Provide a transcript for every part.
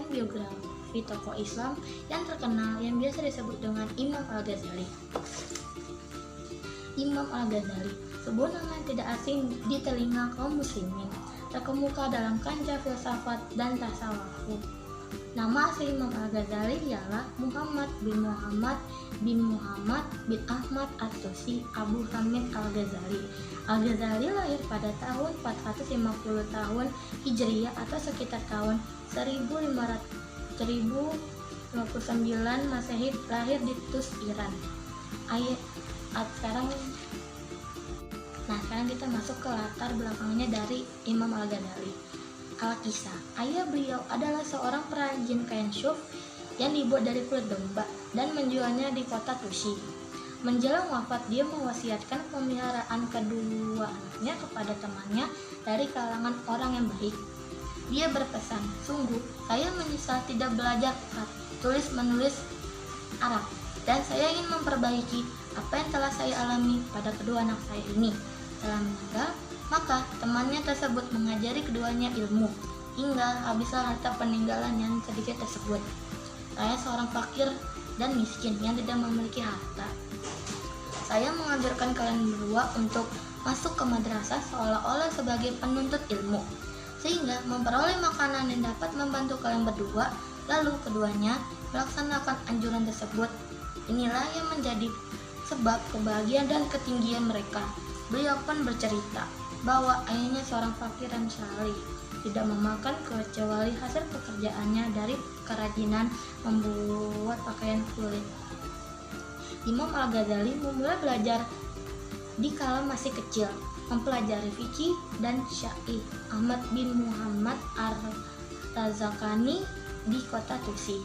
biografi tokoh Islam yang terkenal yang biasa disebut dengan Imam Al-Ghazali. Imam Al-Ghazali, sebuah nama yang tidak asing di telinga kaum muslimin, terkemuka dalam kancah filsafat dan tasawuf. Nama asli Imam Al-Ghazali ialah Muhammad bin Ahmad At-Tusi Abu Hamid Al-Ghazali. Al-Ghazali lahir pada tahun 450 tahun Hijriah atau sekitar tahun 1059 Masehi, lahir di Tus, Iran. Sekarang kita masuk ke latar belakangnya dari Imam Al-Ghazali. Al-Kisah, ayah beliau adalah seorang perajin kain syuf yang dibuat dari kulit domba dan menjualnya di kota Tusi. Menjelang wafat, dia mewasiatkan pemeliharaan kedua anaknya kepada temannya dari kalangan orang yang baik. Dia berpesan, "Sungguh, saya menyesal tidak belajar tulis-menulis Arab, dan saya ingin memperbaiki apa yang telah saya alami pada kedua anak saya ini." Setelah meninggal, maka temannya tersebut mengajari keduanya ilmu hingga habislah harta peninggalan yang sedikit tersebut. Saya seorang fakir dan miskin yang tidak memiliki harta. Saya menganjurkan kalian berdua untuk masuk ke madrasah seolah-olah sebagai penuntut ilmu, sehingga memperoleh makanan yang dapat membantu kalian berdua. Lalu keduanya melaksanakan anjuran tersebut. Inilah yang menjadi sebab kebahagiaan dan ketinggian mereka. Beliau pun bercerita bahwa ayahnya seorang fakir dan saleh, tidak memakan kecuali hasil pekerjaannya dari kerajinan membuat pakaian kulit. Imam Al-Ghazali memulai belajar di kala masih kecil, mempelajari fikih dan syair Ahmad bin Muhammad Ar-Razakani di kota Tusi.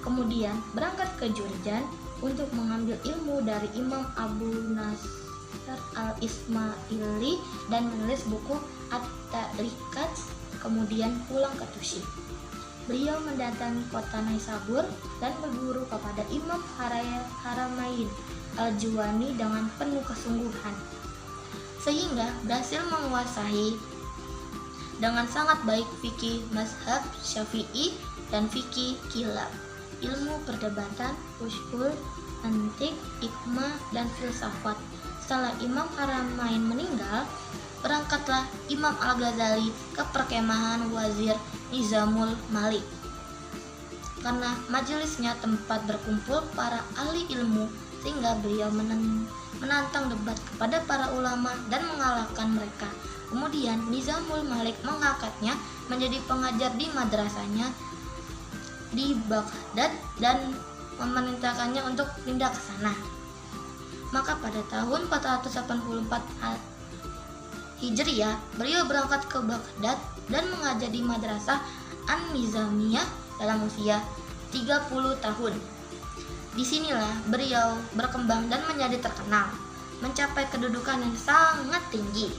Kemudian berangkat ke Jurjan untuk mengambil ilmu dari Imam Abu Nasr Al-Ismaili dan menulis buku At-Tariqat, kemudian pulang ke Tusi. Beliau mendatangi kota Naisabur dan berguru kepada Imam Haramain Al-Juwani dengan penuh kesungguhan, sehingga berhasil menguasai dengan sangat baik fikih mazhab Syafi'i dan fikih khilaf, ilmu perdebatan, usul, mantik, hikmah, dan filsafat. Setelah Imam Haramain meninggal, berangkatlah Imam Al-Ghazali ke perkemahan Wazir Nizamul Malik. Karena majelisnya tempat berkumpul para ahli ilmu, sehingga beliau menantang debat kepada para ulama dan mengalahkan mereka. Kemudian Nizamul Malik mengangkatnya menjadi pengajar di madrasahnya di Baghdad dan memerintahkannya untuk pindah ke sana. Maka pada tahun 484 Hijriah, beliau berangkat ke Baghdad dan mengajar di Madrasah An-Nizamiyah dalam usia 30 tahun. Disinilah beliau berkembang dan menjadi terkenal, mencapai kedudukan yang sangat tinggi.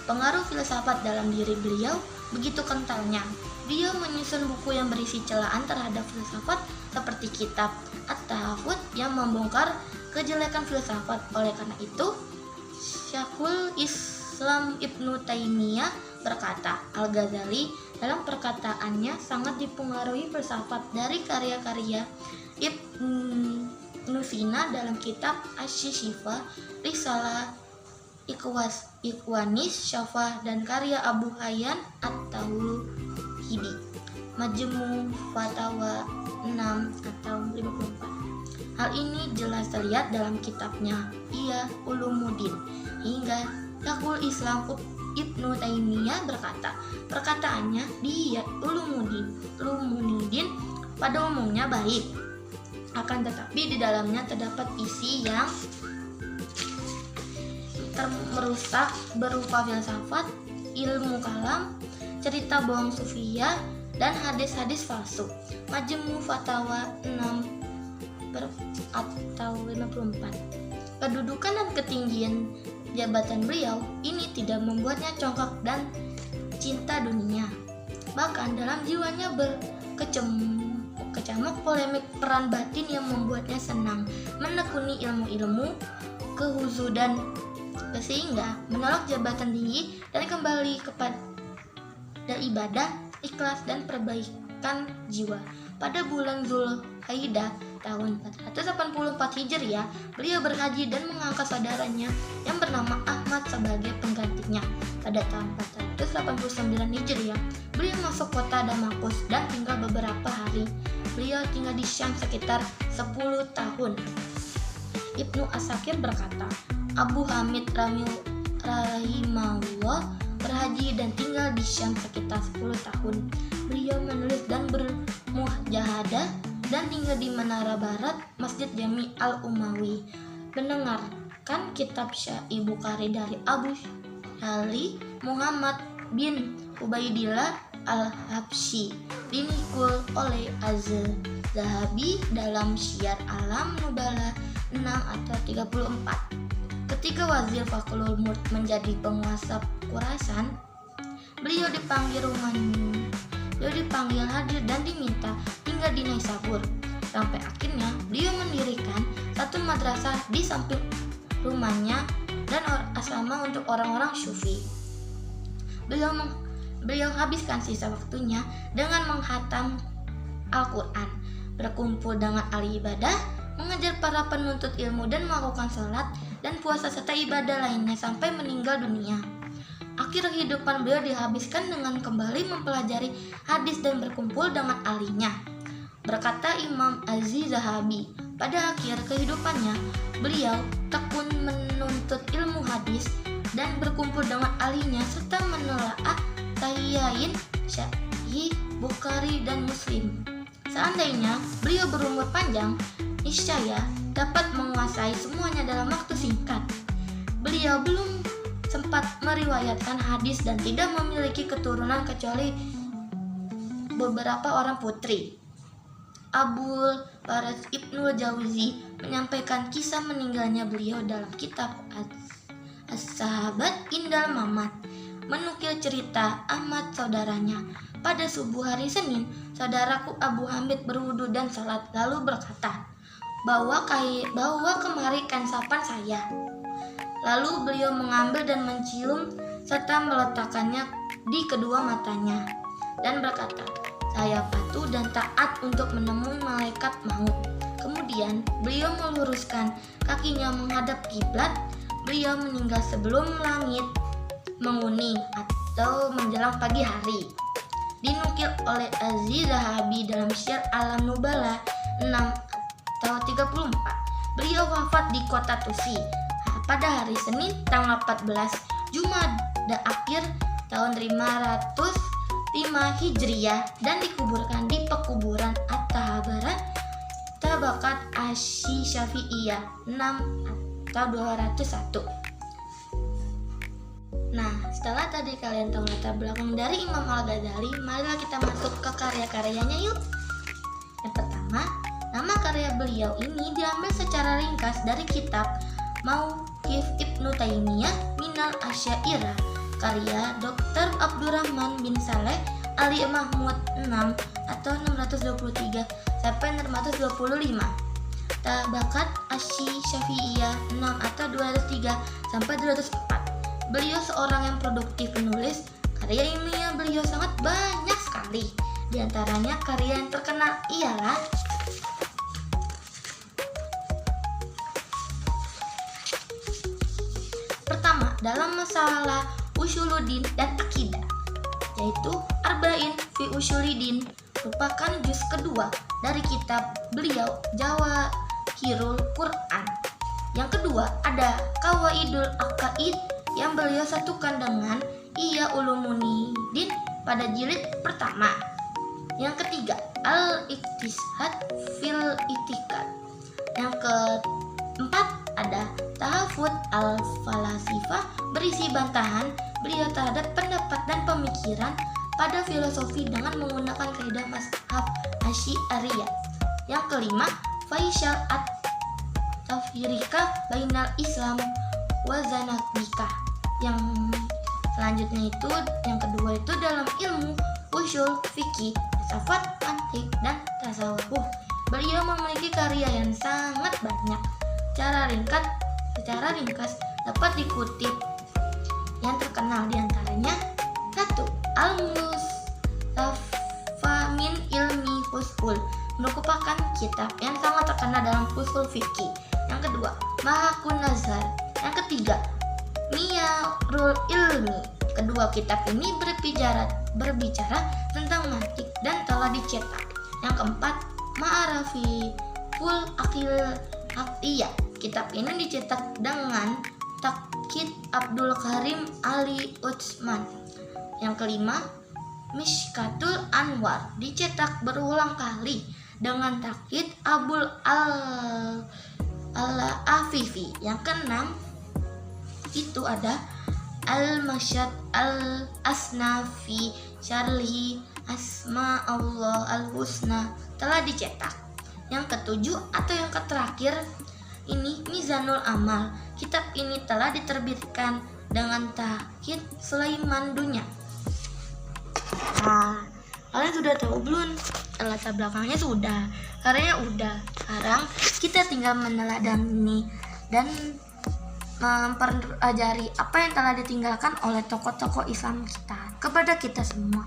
Pengaruh filsafat dalam diri beliau begitu kentalnya. Beliau menyusun buku yang berisi celaan terhadap filsafat seperti kitab At-Tahafut yang membongkar kejelekan filsafat. Oleh karena itu, Syekhul Islam Ibnu Taimiyah berkata, Al-Ghazali dalam perkataannya sangat dipengaruhi filsafat dari karya-karya Ibnu Sina dalam kitab Asy-Syifa, Risalah Ikhwanis Syafah, dan karya Abu Hayyan At-Tauhidi, Majmu' Fatawa 6 atau 54. Hal ini jelas terlihat dalam kitabnya Ihya Ulumuddin. Hingga Syekhul Islam Ibnu Taimiyah berkata, perkataannya di Ihya Ulumuddin pada umumnya baik, akan tetapi di dalamnya terdapat isi yang merusak berupa filsafat, ilmu kalam, cerita bohong sufiyah, dan hadis-hadis palsu. Majmu' Fatawa 6 atau 54. Kedudukan dan ketinggian jabatan beliau ini tidak membuatnya congkak dan cinta dunia. Bahkan dalam jiwanya berkecamuk polemik peran batin yang membuatnya senang menekuni ilmu-ilmu kehuzudan, sehingga menolak jabatan tinggi dan kembali kepada ibadah, ikhlas, dan menyelamatkan jiwa. Pada bulan Zulhaidah tahun 484 Hijriah, beliau berhaji dan mengangkat saudaranya yang bernama Ahmad sebagai penggantinya. Pada tahun 489 Hijriah, beliau masuk kota Damaskus dan tinggal beberapa hari. Beliau tinggal di Syam sekitar 10 tahun. Ibnu Asakir berkata, Abu Hamid rahimahullah berhaji dan tinggal di Syam sekitar 10 tahun. Beliau menulis dan bermujahadah dan tinggal di Menara Barat Masjid Jami Al-Umawi. Mendengarkan kitab Sahih Bukhari dari Abu Ali Muhammad bin Ubaidillah Al-Habsyi dimikul oleh Az-Zahabi dalam Syiar Alam Nubala 6 atau 34. Ketika Wazir Fakhrul Mulk menjadi penguasa Khurasan, beliau dipanggil hadir dan diminta tinggal di Naisabur. Sampai akhirnya beliau mendirikan satu madrasah di samping rumahnya dan asrama untuk orang-orang Sufi. Beliau habiskan sisa waktunya dengan menghatam Al-Quran, berkumpul dengan ahli ibadah, mengajar para penuntut ilmu dan melakukan sholat dan puasa serta ibadah lainnya sampai meninggal dunia. Akhir kehidupan beliau dihabiskan dengan kembali mempelajari hadis dan berkumpul dengan ahlinya. Berkata Imam Az-Zahabi, pada akhir kehidupannya beliau tekun menuntut ilmu hadis dan berkumpul dengan ahlinya serta menelaah Sahihain, Sahih Bukhari dan Muslim. Seandainya beliau berumur panjang, niscaya dapat menguasai semuanya dalam waktu singkat. Beliau belum sempat meriwayatkan hadis dan tidak memiliki keturunan kecuali beberapa orang putri. Abul Faraz Ibnul Jauzi menyampaikan kisah meninggalnya beliau dalam kitab As-Sahabat Indal Mamat. Menukil cerita Ahmad saudaranya, pada subuh hari Senin, saudaraku Abu Hamid berwudu dan salat lalu berkata, bawa kemari kain sapan saya. Lalu beliau mengambil dan mencium serta meletakkannya di kedua matanya dan berkata, saya patuh dan taat untuk menemui malaikat maut. Kemudian beliau meluruskan kakinya menghadap kiblat. Beliau meninggal sebelum langit menguning atau menjelang pagi hari. Dinukil oleh Az-Zahabi dalam Syiar Alam Nubala 6 atau 34. Beliau wafat di kota Tusi pada hari Senin tanggal 14 Jumada Akhir tahun 505 Hijriah dan dikuburkan di pekuburan At-Tahabarat Tabakat Asy Syafi'iyah 6 atau 201. Nah, setelah tadi kalian tahu latar belakang dari Imam Al-Ghazali, marilah kita masuk ke karya-karyanya yuk. Yang pertama, nama karya beliau ini diambil secara ringkas dari kitab Mauqif Ibnu Taimiyah Minal Asy'ariyah karya Dr. Abdurrahman bin Saleh Ali Mahmud 6 atau 623 sampai 625. Tabakat Asy Syafi'iyah 6 atau 203 sampai 204. Beliau seorang yang produktif penulis. Karya ilmiah beliau sangat banyak sekali. Di antaranya karya yang terkenal ialah pertama, dalam masalah Usuluddin dan Akidah, yaitu Arba'in fi Usuluddin, merupakan juz kedua dari kitab beliau Jawahirul Quran. Yang kedua ada Qawaidul Aqaid yang beliau satukan dengan Ihya Ulumuddin pada jilid pertama. Yang ketiga Al-Iqtisad fil I'tiqad. Yang keempat ada Tahafut Al-Falasifah berisi bantahan beliau terhadap pendapat dan pemikiran pada filosofi dengan menggunakan kaidah mazhab Asy'ariyah. Yang kelima Faisal At-Tafrika Bainal Islam wa Zanadikah. Yang selanjutnya itu yang kedua itu dalam ilmu usul fikih, filsafat, mantiq dan tasawuf. Beliau memiliki karya yang sangat banyak. Secara ringkas dapat dikutip yang terkenal diantaranya 1. Al-Mustafa min Fusul merupakan kitab yang sangat terkenal dalam usul fikih. Yang kedua, Mahakun Nazar. Yang ketiga, Miyarul Ilmi. Kedua kitab ini berbicara tentang mantik dan telah dicetak. Yang keempat, Ma'ariful Aqliyah. Kitab ini dicetak dengan takhid Abdul Karim Ali Utsman. Yang kelima, Mishkatul Anwar, dicetak berulang kali dengan takhid Abul Al-Afifi. Yang keenam itu ada Al-Masyad Al-Asnafi Syarhi Asma Allah Al-Husna, telah dicetak. Yang ketujuh atau yang terakhir ini Mizanul Amal. Kitab ini telah diterbitkan dengan takhid Sulaiman Dunya. Nah, kalian sudah tahu belum latar belakangnya? Sudah, karyanya udah. Sekarang kita tinggal meneladani dan mempelajari apa yang telah ditinggalkan oleh tokoh-tokoh Islam kita kepada kita semua.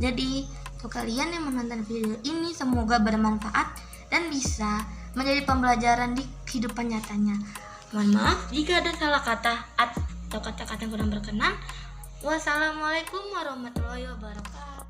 Jadi untuk kalian yang menonton video ini, semoga bermanfaat dan bisa menjadi pembelajaran di kehidupan nyatanya. Mohon maaf jika ada salah kata atau kata-kata yang kurang berkenan. Wassalamualaikum warahmatullahi wabarakatuh.